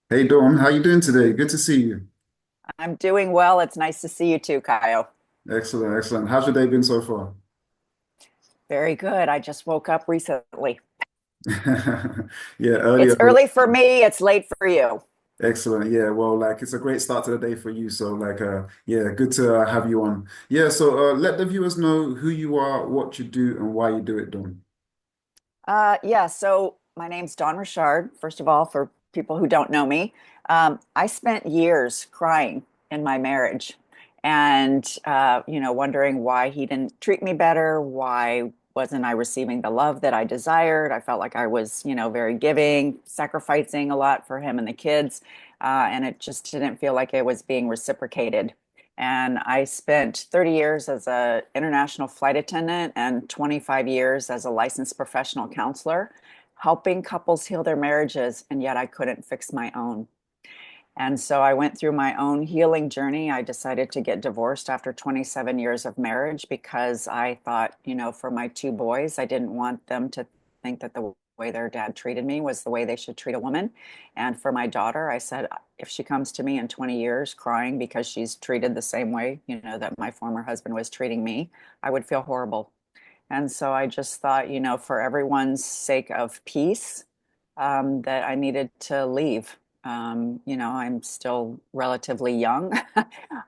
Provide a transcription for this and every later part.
Hey Dawn, how you doing today? Good to see you. I'm doing well. It's nice to see you too, Kayo. Excellent, excellent. How's your day been so far? Very good. I just woke up recently. Yeah, It's earlier. early for me, it's late for you. Excellent. Yeah, well, like it's a great start to the day for you. So, yeah, good to have you on. Yeah, so let the viewers know who you are, what you do, and why you do it, Dawn. Yeah, so my name's Dawn Rishárd. First of all, for people who don't know me, I spent years crying in my marriage and, wondering why he didn't treat me better. Why wasn't I receiving the love that I desired? I felt like I was, very giving, sacrificing a lot for him and the kids. And it just didn't feel like it was being reciprocated. And I spent 30 years as an international flight attendant and 25 years as a licensed professional counselor, helping couples heal their marriages, and yet I couldn't fix my own. And so I went through my own healing journey. I decided to get divorced after 27 years of marriage because I thought, for my two boys, I didn't want them to think that the way their dad treated me was the way they should treat a woman. And for my daughter, I said, if she comes to me in 20 years crying because she's treated the same way, that my former husband was treating me, I would feel horrible. And so I just thought, for everyone's sake of peace, that I needed to leave. I'm still relatively young.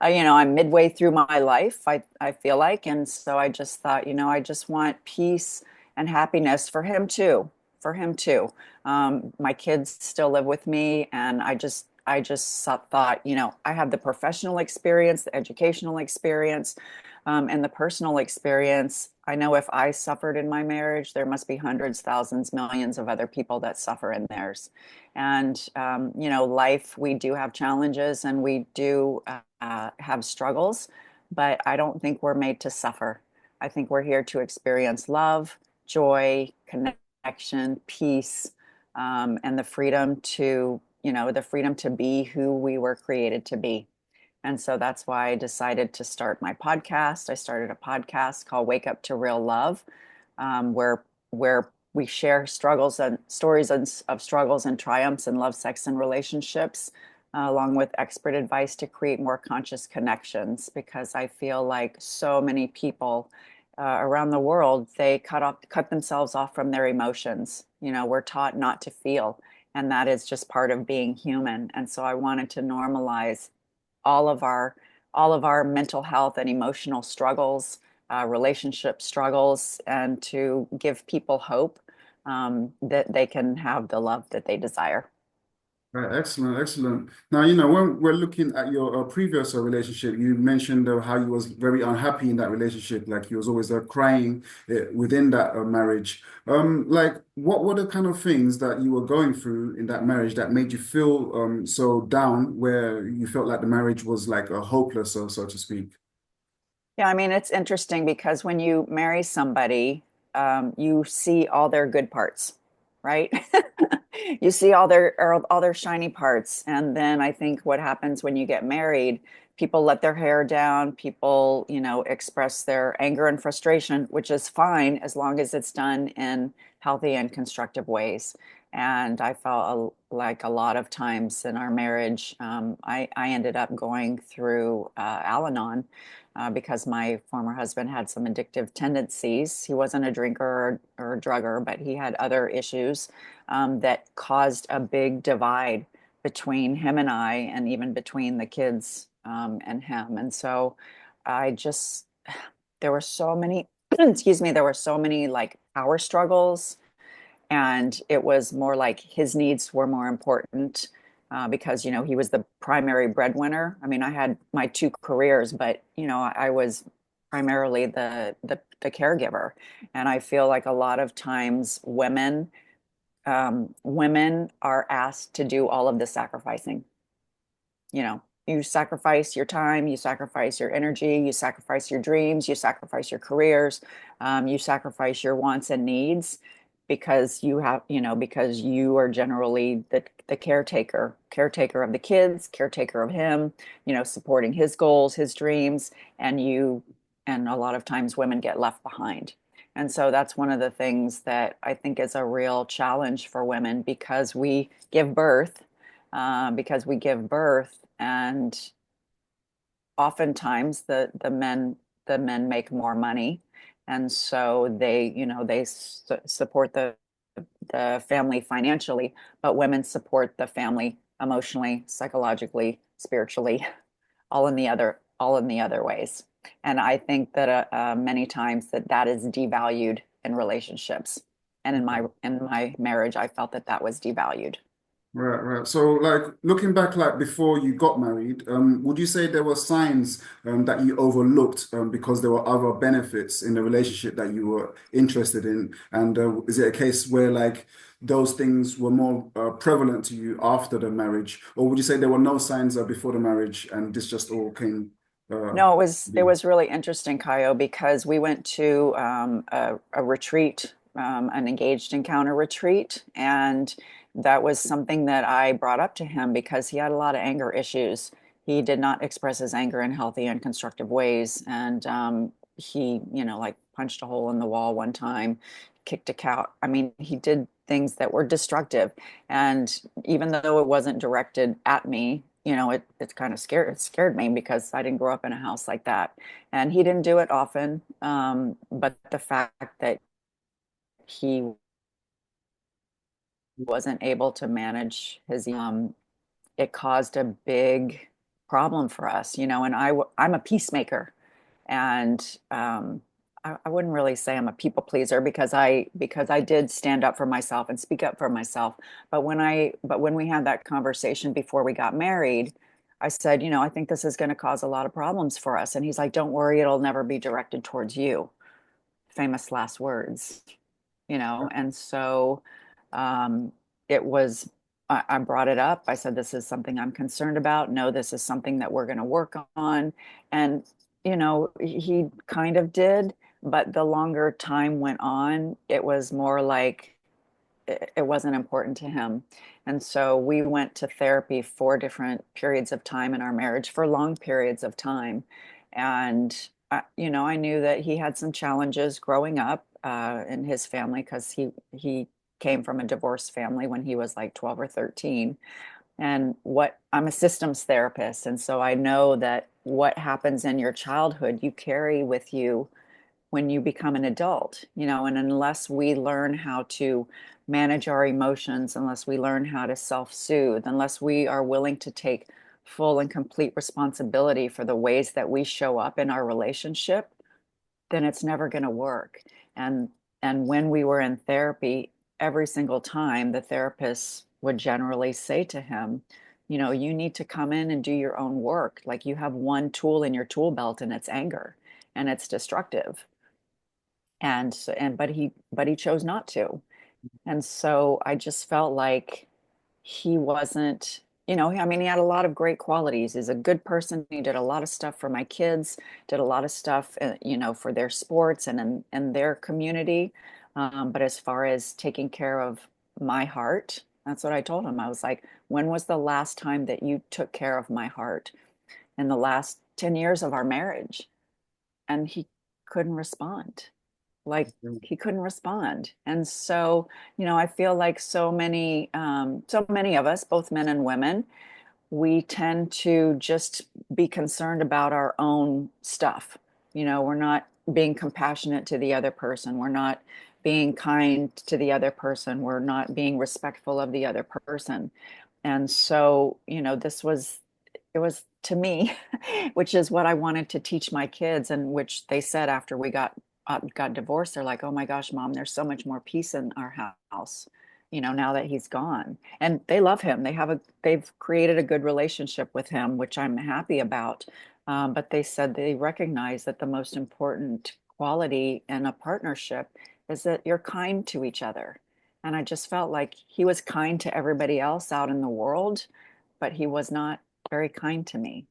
I'm midway through my life, I feel like. And so I just thought, I just want peace and happiness for him too. My kids still live with me, and I just thought, I have the professional experience, the educational experience, and the personal experience. I know if I suffered in my marriage, there must be hundreds, thousands, millions of other people that suffer in theirs. And, life, we do have challenges and we do have struggles, but I don't think we're made to suffer. I think we're here to experience love, joy, connection, peace, and the freedom to be who we were created to be. And so that's why I decided to start my podcast. I started a podcast called Wake Up to Real Love, where we share struggles and stories of struggles and triumphs in love, sex, and relationships, along with expert advice to create more conscious connections. Because I feel like so many people around the world, they cut themselves off from their emotions. We're taught not to feel, and that is just part of being human. And so I wanted to normalize all of our all of our mental health and emotional struggles, relationship struggles, and to give people hope, that they can have the love that they desire. Right, excellent, excellent. Now, when we're looking at your previous relationship, you mentioned how you was very unhappy in that relationship, like you was always crying within that marriage. Like, what were the kind of things that you were going through in that marriage that made you feel so down, where you felt like the marriage was like hopeless, so to speak? Yeah, I mean, it's interesting because when you marry somebody, you see all their good parts, right? You see all their shiny parts, and then I think what happens when you get married, people let their hair down, people, express their anger and frustration, which is fine as long as it's done in healthy and constructive ways. And I felt like a lot of times in our marriage, I ended up going through Al-Anon because my former husband had some addictive tendencies. He wasn't a drinker or a drugger, but he had other issues that caused a big divide between him and I, and even between the kids and him. And so I just, there were so many, excuse me, there were so many like power struggles, and it was more like his needs were more important, because he was the primary breadwinner. I mean, I had my two careers, but I was primarily the caregiver. And I feel like a lot of times women are asked to do all of the sacrificing. You sacrifice your time, you sacrifice your energy, you sacrifice your dreams, you sacrifice your careers, you sacrifice your wants and needs because because you are generally the caretaker of the kids, caretaker of him, supporting his goals, his dreams, and a lot of times women get left behind. And so that's one of the things that I think is a real challenge for women because we give birth because we give birth, and oftentimes the men make more money, and so they support the family financially, but women support the family emotionally, psychologically, spiritually, all in the other ways. And I think that many times that is devalued in relationships. And in my marriage, I felt that was devalued. Right, right. So, like looking back, like before you got married, would you say there were signs that you overlooked because there were other benefits in the relationship that you were interested in? And is it a case where like those things were more prevalent to you after the marriage, or would you say there were no signs before the marriage and this just all came? No, it was To it be? was really interesting, Kayo, because we went to a retreat, an engaged encounter retreat, and that was something that I brought up to him because he had a lot of anger issues. He did not express his anger in healthy and constructive ways, and he, like punched a hole in the wall one time, kicked a cow. I mean, he did things that were destructive, and even though it wasn't directed at me, it's kind of scared me because I didn't grow up in a house like that. And he didn't do it often. But the fact that he wasn't able to manage it caused a big problem for us, and I'm a peacemaker. And I wouldn't really say I'm a people pleaser because I did stand up for myself and speak up for myself. But when we had that conversation before we got married, I said, I think this is going to cause a lot of problems for us. And he's like, don't worry, it'll never be directed towards you. Famous last words, and so um, it was. I brought it up. I said, this is something I'm concerned about. No, this is something that we're going to work on. And, he kind of did, but the longer time went on, it was more like it wasn't important to him. And so we went to therapy for different periods of time in our marriage, for long periods of time. And, I knew that he had some challenges growing up in his family because he came from a divorced family when he was like 12 or 13. And what I'm a systems therapist. And so I know that what happens in your childhood, you carry with you when you become an adult, and unless we learn how to manage our emotions, unless we learn how to self-soothe, unless we are willing to take full and complete responsibility for the ways that we show up in our relationship, then it's never going to work. And when we were in therapy, every single time the therapist would generally say to him, you need to come in and do your own work. Like you have one tool in your tool belt and it's anger and it's destructive. But he chose not to. And so I just felt like he wasn't, I mean, he had a lot of great qualities. He's a good person. He did a lot of stuff for my kids, did a lot of stuff, for their sports and in their community. But as far as taking care of my heart, that's what I told him. I was like, when was the last time that you took care of my heart in the last 10 years of our marriage? And he couldn't respond. Like he couldn't respond. And so, I feel like so many of us, both men and women, we tend to just be concerned about our own stuff. We're not being compassionate to the other person. We're not being kind to the other person. We're not being respectful of the other person. And so, it was to me, which is what I wanted to teach my kids, and which they said after we got divorced, they're like, "Oh my gosh, mom, there's so much more peace in our house, now that he's gone." And they love him. They've created a good relationship with him, which I'm happy about. But they said they recognize that the most important quality in a partnership is that you're kind to each other. And I just felt like he was kind to everybody else out in the world, but he was not very kind to me.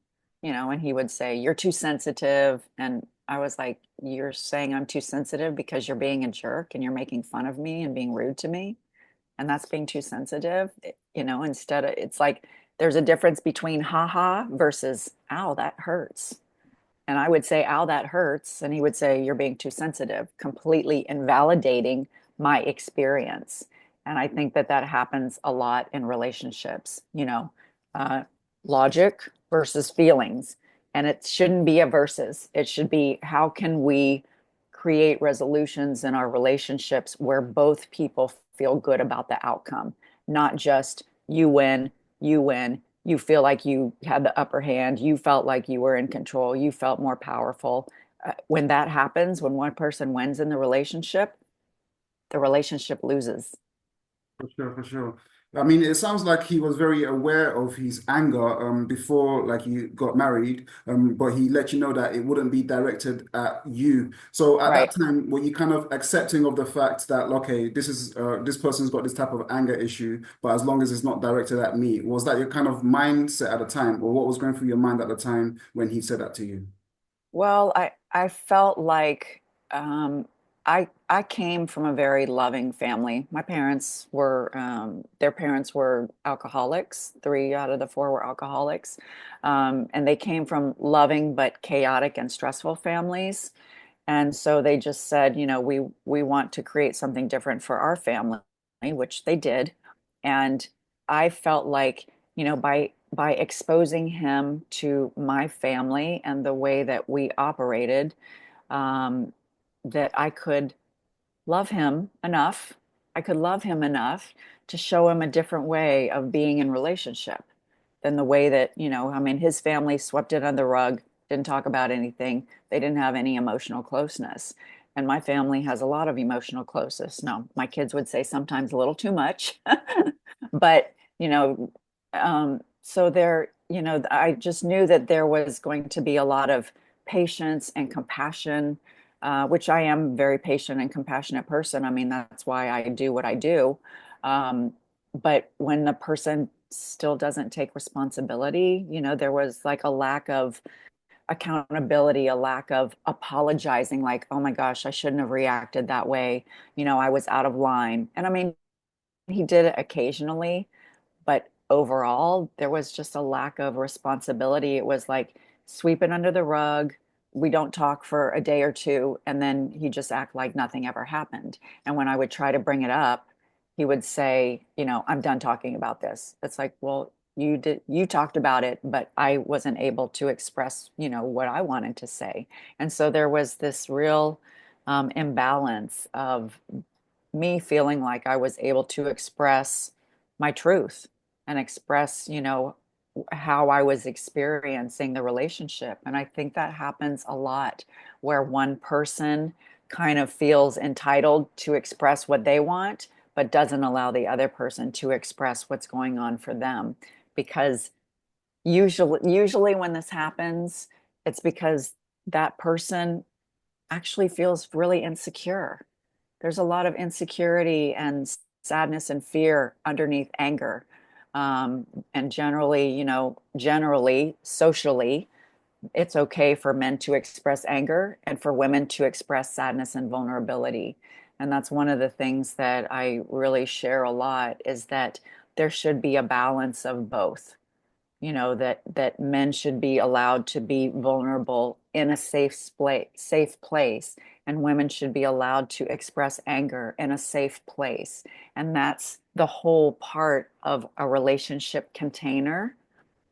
And he would say, "You're too sensitive." And I was like, "You're saying I'm too sensitive because you're being a jerk and you're making fun of me and being rude to me? And that's being too sensitive?" Instead of, it's like there's a difference between haha versus ow, that hurts. And I would say, "Ow, that hurts." And he would say, "You're being too sensitive," completely invalidating my experience. And I think that that happens a lot in relationships, uh, logic versus feelings. And it shouldn't be a versus. It should be how can we create resolutions in our relationships where both people feel good about the outcome, not just you win, you feel like you had the upper hand, you felt like you were in control, you felt more powerful. When that happens, when one person wins in the relationship loses. For sure, for sure. I mean, it sounds like he was very aware of his anger before like you got married, but he let you know that it wouldn't be directed at you. So at that Right. time, were you kind of accepting of the fact that okay, this person's got this type of anger issue, but as long as it's not directed at me, was that your kind of mindset at the time, or what was going through your mind at the time when he said that to you? Well, I felt like I came from a very loving family. My parents were their parents were alcoholics. Three out of the four were alcoholics, and they came from loving but chaotic and stressful families. And so they just said, we want to create something different for our family, which they did. And I felt like, by exposing him to my family and the way that we operated, um, that love him enough. I could love him enough to show him a different way of being in relationship than the way that, I mean, his family swept it under the rug, didn't talk about anything. They didn't have any emotional closeness. And my family has a lot of emotional closeness. No, my kids would say sometimes a little too much. But, so there, I just knew that there was going to be a lot of patience and compassion, which I am a very patient and compassionate person. I mean, that's why I do what I do. But when the person still doesn't take responsibility, there was like a lack of accountability, a lack of apologizing, like, oh my gosh, I shouldn't have reacted that way. I was out of line. And I mean, he did it occasionally, but overall, there was just a lack of responsibility. It was like sweep it under the rug. We don't talk for a day or two, and then he just act like nothing ever happened. And when I would try to bring it up, he would say, I'm done talking about this. It's like, well, you talked about it, but I wasn't able to express, what I wanted to say. And so there was this real imbalance of me feeling like I was able to express my truth and express, how I was experiencing the relationship. And I think that happens a lot where one person kind of feels entitled to express what they want, but doesn't allow the other person to express what's going on for them. Because usually when this happens, it's because that person actually feels really insecure. There's a lot of insecurity and sadness and fear underneath anger. And generally, socially, it's okay for men to express anger and for women to express sadness and vulnerability. And that's one of the things that I really share a lot is that there should be a balance of both, that men should be allowed to be vulnerable in a safe place, and women should be allowed to express anger in a safe place. And that's the whole part of a relationship container,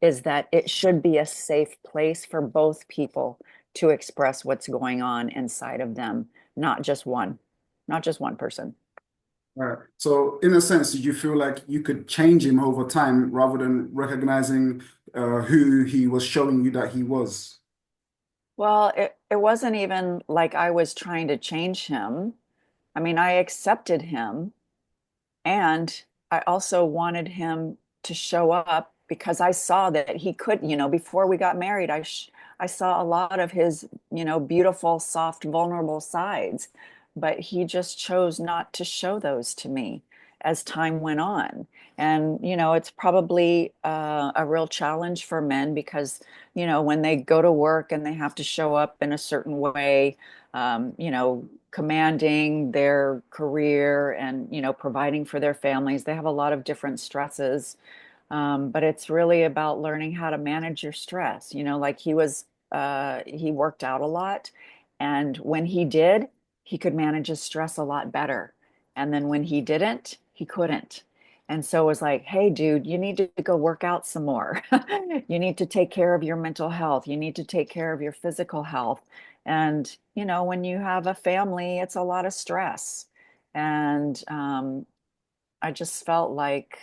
is that it should be a safe place for both people to express what's going on inside of them, not just one person. Right. So, in a sense, did you feel like you could change him over time rather than recognizing who he was showing you that he was? Well, it wasn't even like I was trying to change him. I mean, I accepted him. And I also wanted him to show up because I saw that he could, before we got married, I saw a lot of his, beautiful, soft, vulnerable sides, but he just chose not to show those to me as time went on. And, it's probably a real challenge for men because, when they go to work and they have to show up in a certain way, commanding their career and providing for their families, they have a lot of different stresses, but it's really about learning how to manage your stress. Like he worked out a lot, and when he did, he could manage his stress a lot better. And then when he didn't, he couldn't. And so it was like, hey, dude, you need to go work out some more. You need to take care of your mental health. You need to take care of your physical health. And, when you have a family, it's a lot of stress. And I just felt like,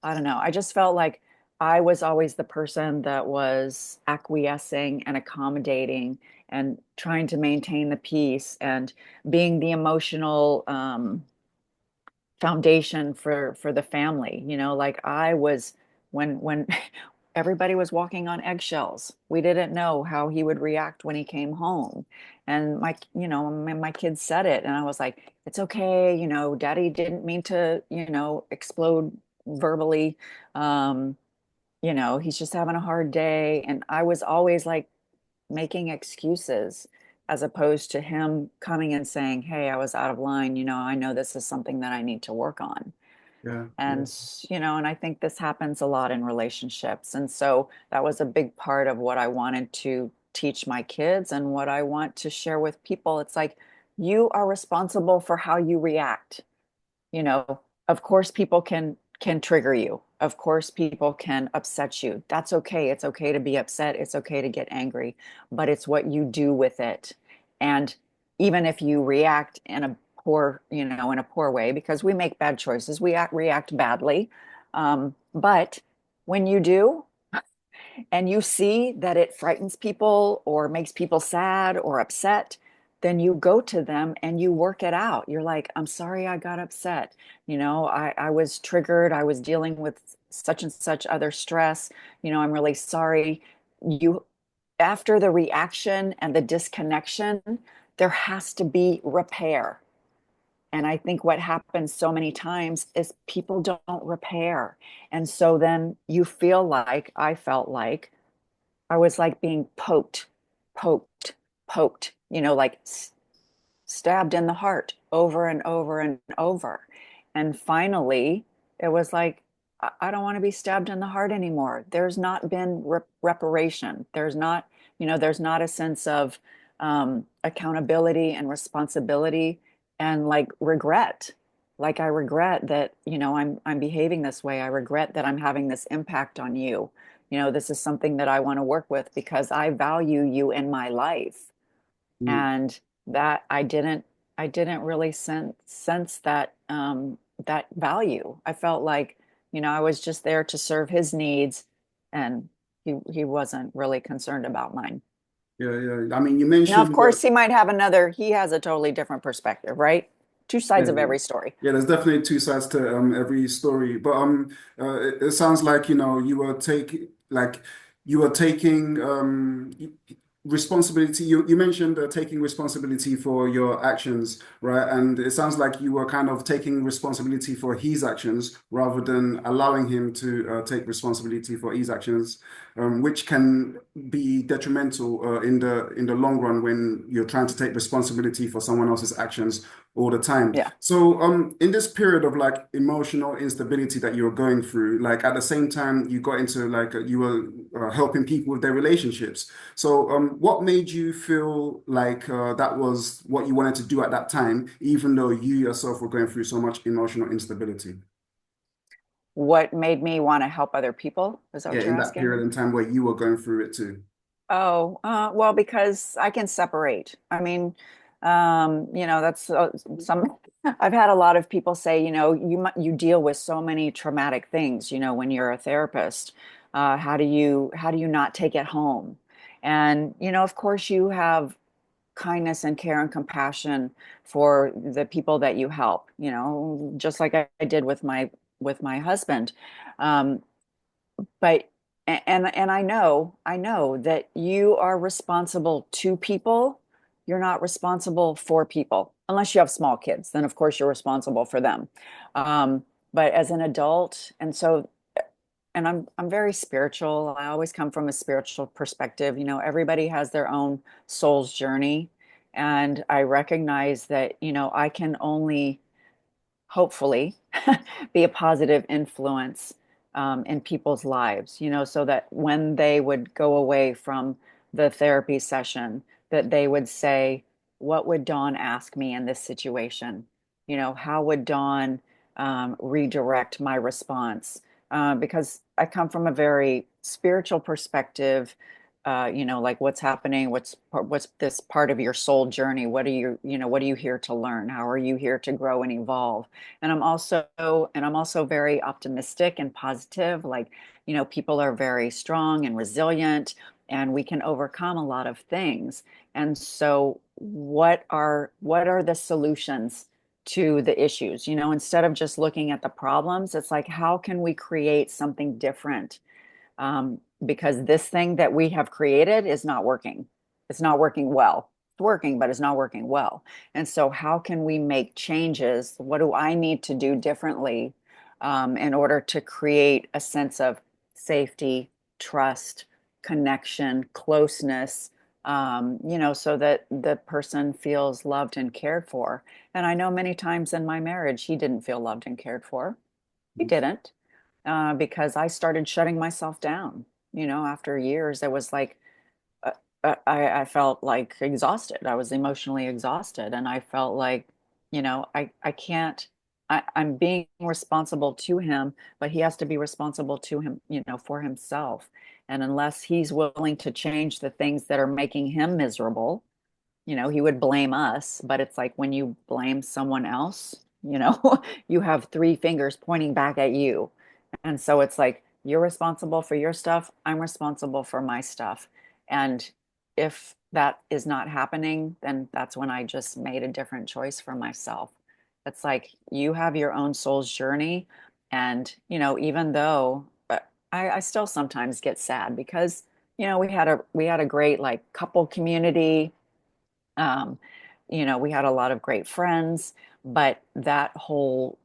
I don't know, I just felt like I was always the person that was acquiescing and accommodating and trying to maintain the peace and being the emotional foundation for the family. Like I was when everybody was walking on eggshells. We didn't know how he would react when he came home. And my kids said it, and I was like, it's okay, daddy didn't mean to, explode verbally. Um, he's just having a hard day. And I was always like making excuses as opposed to him coming and saying, hey, I was out of line. I know this is something that I need to work on. Yeah, yeah. And I think this happens a lot in relationships. And so that was a big part of what I wanted to teach my kids and what I want to share with people. It's like you are responsible for how you react. Of course people can trigger you. Of course people can upset you. That's okay. It's okay to be upset. It's okay to get angry, but it's what you do with it. And even if you react in a poor way, because we make bad choices, we react badly. But when you do, and you see that it frightens people or makes people sad or upset, then you go to them and you work it out. You're like, I'm sorry I got upset. I was triggered. I was dealing with such and such other stress. I'm really sorry. You, after the reaction and the disconnection, there has to be repair. And I think what happens so many times is people don't repair. And so then you feel like, I felt like, I was like being poked, poked, poked, like stabbed in the heart over and over and over. And finally, it was like, I don't want to be stabbed in the heart anymore. There's not been reparation. There's not a sense of accountability and responsibility and like regret. Like I regret that, I'm behaving this way. I regret that I'm having this impact on you. This is something that I want to work with because I value you in my life. Mm. And that I didn't really sense that value. I felt like, I was just there to serve his needs, and he wasn't really concerned about mine. Yeah, yeah. I mean, you Now, of mentioned course, he has a totally different perspective, right? Two yeah, sides of yeah. every story. Yeah, there's definitely two sides to every story. But it sounds like, you were taking responsibility. You mentioned taking responsibility for your actions, right? And it sounds like you were kind of taking responsibility for his actions rather than allowing him to take responsibility for his actions, which can be detrimental in the long run when you're trying to take responsibility for someone else's actions all the time. Yeah. So, in this period of like emotional instability that you were going through, like at the same time, you got into like you were helping people with their relationships. So, what made you feel like that was what you wanted to do at that time, even though you yourself were going through so much emotional instability? What made me want to help other people? Is that Yeah, what you're in that asking? period in time where you were going through it too. Oh, well, because I can separate. I mean, that's some. I've had a lot of people say, you deal with so many traumatic things, when you're a therapist. How do you not take it home? And, of course, you have kindness and care and compassion for the people that you help, just like I did with my husband. Um, but and I know that you are responsible to people. You're not responsible for people unless you have small kids. Then of course you're responsible for them. Um, but as an adult, and I'm very spiritual. I always come from a spiritual perspective. Everybody has their own soul's journey, and I recognize that I can only hopefully be a positive influence in people's lives, so that when they would go away from the therapy session, that they would say, what would Dawn ask me in this situation? How would Dawn redirect my response because I come from a very spiritual perspective. Like what's happening, what's this part of your soul journey? What are you here to learn? How are you here to grow and evolve? And I'm also very optimistic and positive. Like, people are very strong and resilient, and we can overcome a lot of things. And so, what are the solutions to the issues? Instead of just looking at the problems, it's like, how can we create something different? Because this thing that we have created is not working. It's not working well. It's working, but it's not working well. And so, how can we make changes? What do I need to do differently in order to create a sense of safety, trust, connection, closeness, so that the person feels loved and cared for? And I know many times in my marriage, he didn't feel loved and cared for. He didn't, because I started shutting myself down. After years, it was like uh, I felt like exhausted. I was emotionally exhausted, and I felt like, I can't. I'm being responsible to him, but he has to be responsible to him, for himself. And unless he's willing to change the things that are making him miserable, he would blame us. But it's like when you blame someone else, you have three fingers pointing back at you. And so it's like you're responsible for your stuff, I'm responsible for my stuff. And if that is not happening, then that's when I just made a different choice for myself. It's like you have your own soul's journey. And, even though I still sometimes get sad because, we had a great like couple community. um, we had a lot of great friends, but that whole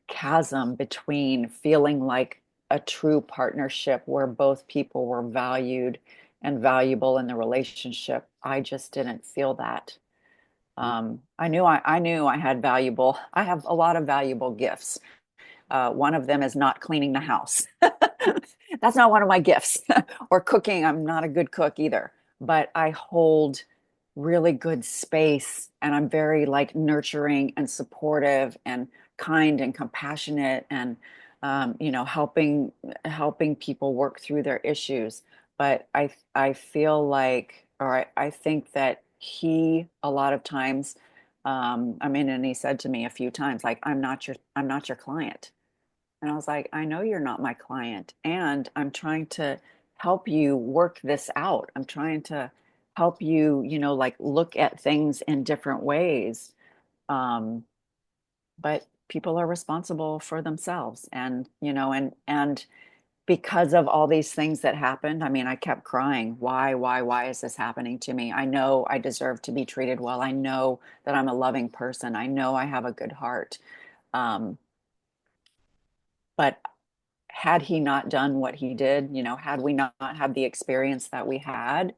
chasm between feeling like a true partnership where both people were valued and valuable in the relationship, I just didn't feel that. I knew I had I have a lot of valuable gifts. One of them is not cleaning the house. That's not one of my gifts. Or cooking. I'm not a good cook either, but I hold really good space, and I'm very like nurturing and supportive and kind and compassionate, and helping people work through their issues. But I feel like, or I think that he a lot of times, and he said to me a few times, like, I'm not your client. And I was like, I know you're not my client, and I'm trying to help you work this out. I'm trying to help you, like look at things in different ways. Um, but people are responsible for themselves, and because of all these things that happened, I mean, I kept crying. Why is this happening to me? I know I deserve to be treated well. I know that I'm a loving person. I know I have a good heart. Um, but had he not done what he did, had we not had the experience that we had,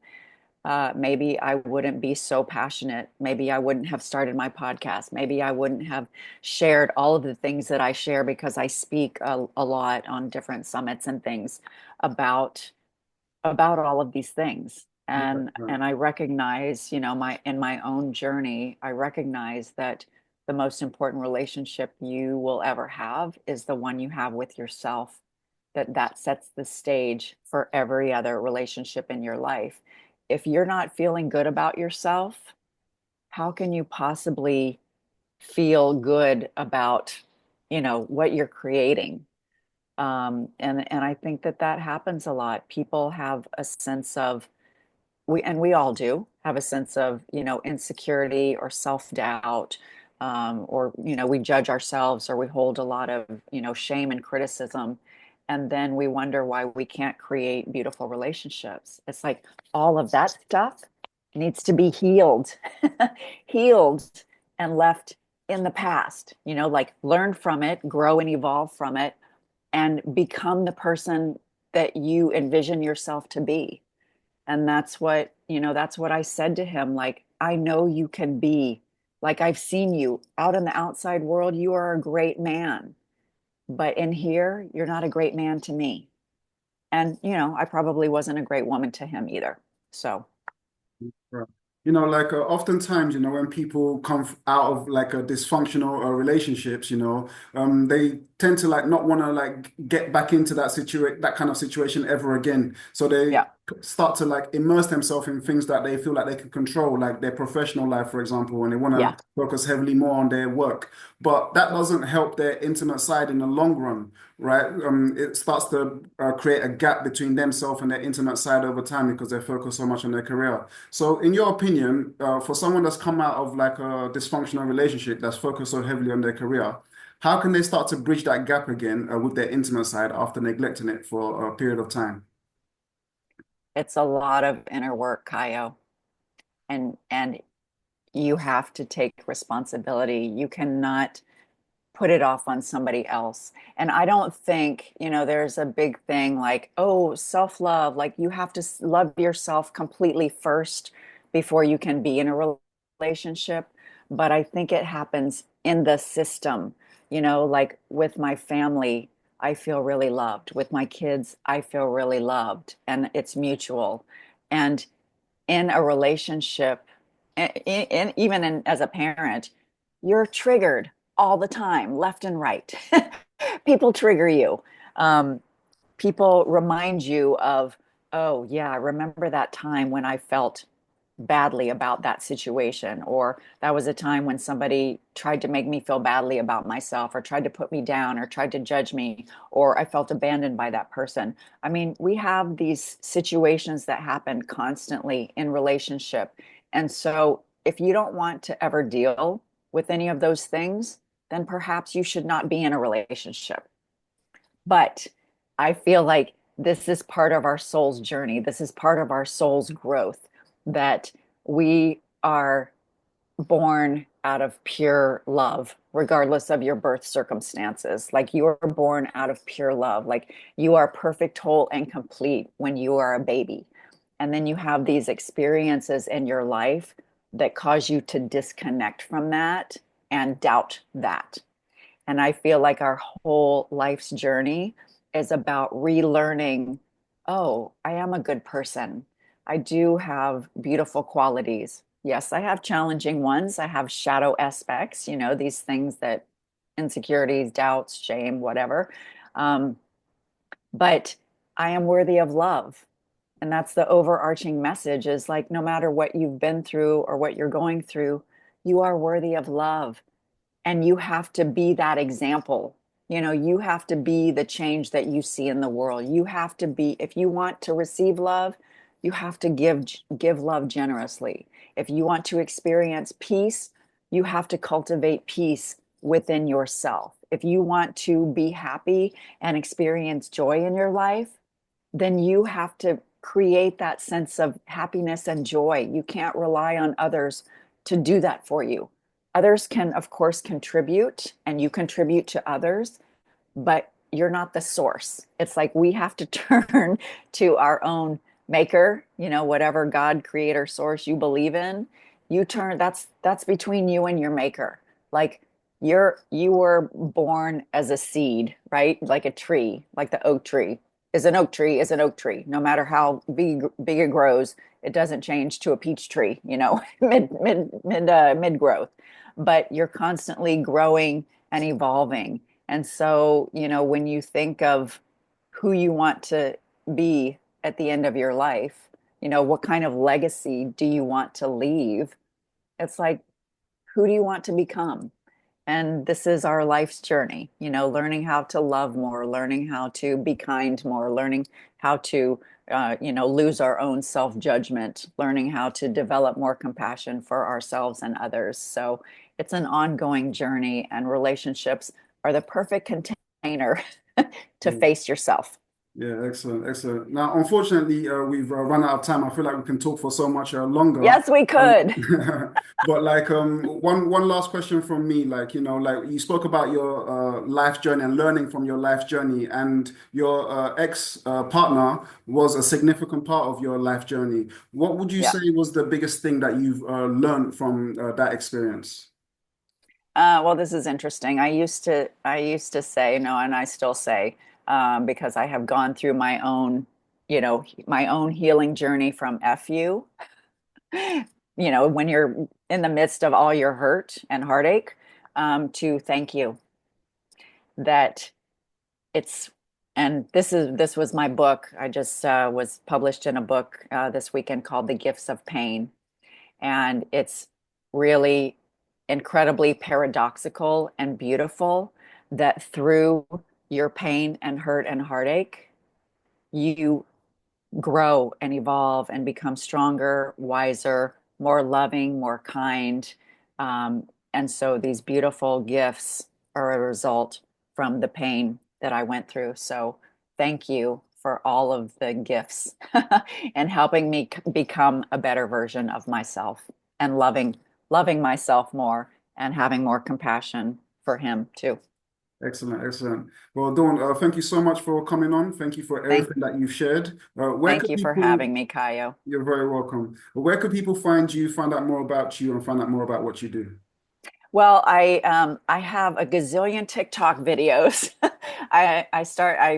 maybe I wouldn't be so passionate. Maybe I wouldn't have started my podcast. Maybe I wouldn't have shared all of the things that I share, because I speak a lot on different summits and things about all of these things. Right, and right. and I recognize, my in my own journey, I recognize that the most important relationship you will ever have is the one you have with yourself. That sets the stage for every other relationship in your life. If you're not feeling good about yourself, how can you possibly feel good about, what you're creating? And I think that happens a lot. People have a sense of, we all do have a sense of, insecurity or self-doubt, or we judge ourselves, or we hold a lot of, shame and criticism, and then we wonder why we can't create beautiful relationships. It's like all of that stuff needs to be healed. Healed and left in the past, like learn from it, grow and evolve from it, and become the person that you envision yourself to be. And that's what I said to him. Like, I know you can be, like, I've seen you out in the outside world. You are a great man, but in here, you're not a great man to me. And, I probably wasn't a great woman to him either. So, Right. Like oftentimes, when people come out of like a dysfunctional relationships, they tend to like not want to like get back into that kind of situation ever again. So they Yeah, start to like immerse themselves in things that they feel like they can control, like their professional life, for example, and they want yeah. to focus heavily more on their work. But that doesn't help their intimate side in the long run, right? It starts to create a gap between themselves and their intimate side over time because they focus so much on their career. So, in your opinion, for someone that's come out of like a dysfunctional relationship that's focused so heavily on their career, how can they start to bridge that gap again with their intimate side after neglecting it for a period of time? It's a lot of inner work, Kayo. And you have to take responsibility. You cannot put it off on somebody else. And I don't think, there's a big thing like, oh, self-love, like you have to love yourself completely first before you can be in a relationship. But I think it happens in the system, like with my family, I feel really loved. With my kids, I feel really loved, and it's mutual. And in a relationship, and even as a parent, you're triggered all the time, left and right. People trigger you. Um, People remind you of, oh, yeah, I remember that time when I felt badly about that situation, or that was a time when somebody tried to make me feel badly about myself, or tried to put me down, or tried to judge me, or I felt abandoned by that person. I mean, we have these situations that happen constantly in relationship. And so if you don't want to ever deal with any of those things, then perhaps you should not be in a relationship. But I feel like this is part of our soul's journey. This is part of our soul's growth, that we are born out of pure love, regardless of your birth circumstances. Like you are born out of pure love. Like you are perfect, whole, and complete when you are a baby. And then you have these experiences in your life that cause you to disconnect from that and doubt that. And I feel like our whole life's journey is about relearning, oh, I am a good person. I do have beautiful qualities. Yes, I have challenging ones. I have shadow aspects, these things that insecurities, doubts, shame, whatever. Um, but I am worthy of love. And that's the overarching message, is like, no matter what you've been through or what you're going through, you are worthy of love, and you have to be that example. You have to be the change that you see in the world. You have to be, if you want to receive love, you have to give love generously. If you want to experience peace, you have to cultivate peace within yourself. If you want to be happy and experience joy in your life, then you have to create that sense of happiness and joy. You can't rely on others to do that for you. Others can, of course, contribute, and you contribute to others, but you're not the source. It's like we have to turn to our own maker, whatever God, creator, source you believe in. You turn, that's between you and your maker. Like you were born as a seed, right? Like a tree, like the oak tree. Is an oak tree is an oak tree. No matter how big it grows, it doesn't change to a peach tree, mid growth. But you're constantly growing and evolving. And so, when you think of who you want to be at the end of your life, what kind of legacy do you want to leave? It's like, who do you want to become? And this is our life's journey, learning how to love more, learning how to be kind more, learning how to, lose our own self-judgment, learning how to develop more compassion for ourselves and others. So it's an ongoing journey, and relationships are the perfect container to face yourself. Yeah, excellent, excellent. Now, unfortunately, we've run out of time. I feel like we can talk for so much longer. Yes, we Um, could. but like one last question from me, like like you spoke about your life journey and learning from your life journey, and your ex partner was a significant part of your life journey. What would you Yeah. say was the biggest thing that you've learned from that experience? Well, this is interesting. I used to say no, and I still say, because I have gone through my own healing journey from FU. when you're in the midst of all your hurt and heartache, to thank you that it's, and this was my book. I just was published in a book this weekend called The Gifts of Pain. And it's really incredibly paradoxical and beautiful that through your pain and hurt and heartache, you grow and evolve and become stronger, wiser, more loving, more kind. And so these beautiful gifts are a result from the pain that I went through. So thank you for all of the gifts and helping me become a better version of myself and loving myself more and having more compassion for him too. Excellent, excellent. Well, Dawn, thank you so much for coming on. Thank you for Thank everything that you've shared. Where thank could you for people, having me, Kayo. you're very welcome. Where could people find you, find out more about you, and find out more about what you do? Well, I have a gazillion TikTok videos. I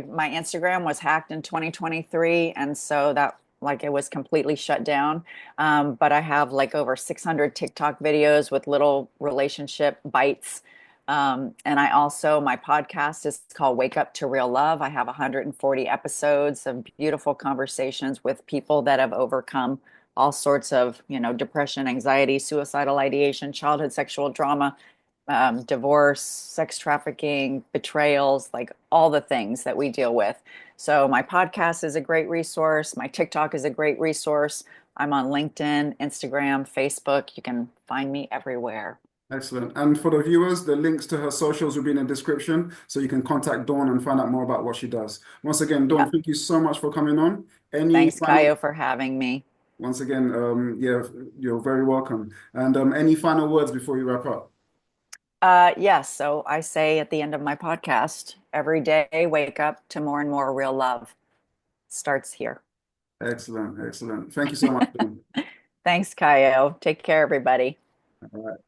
my Instagram was hacked in 2023, and so that like it was completely shut down. But I have like over 600 TikTok videos with little relationship bites. And I also my podcast is called Wake Up to Real Love. I have 140 episodes of beautiful conversations with people that have overcome all sorts of, depression, anxiety, suicidal ideation, childhood sexual trauma, divorce, sex trafficking, betrayals, like all the things that we deal with. So my podcast is a great resource. My TikTok is a great resource. I'm on LinkedIn, Instagram, Facebook. You can find me everywhere. Excellent. And for the viewers, the links to her socials will be in the description, so you can contact Dawn and find out more about what she does. Once again, Dawn, Yep. thank you so much for coming on. Any Thanks, final, Kayo, for having me. once again, yeah, you're very welcome. And any final words before you wrap up? Yes, so I say at the end of my podcast, every day wake up to more and more real love. Starts here. Excellent, excellent. Thank you so much, Dawn. Thanks, Kayo. Take care, everybody. All right.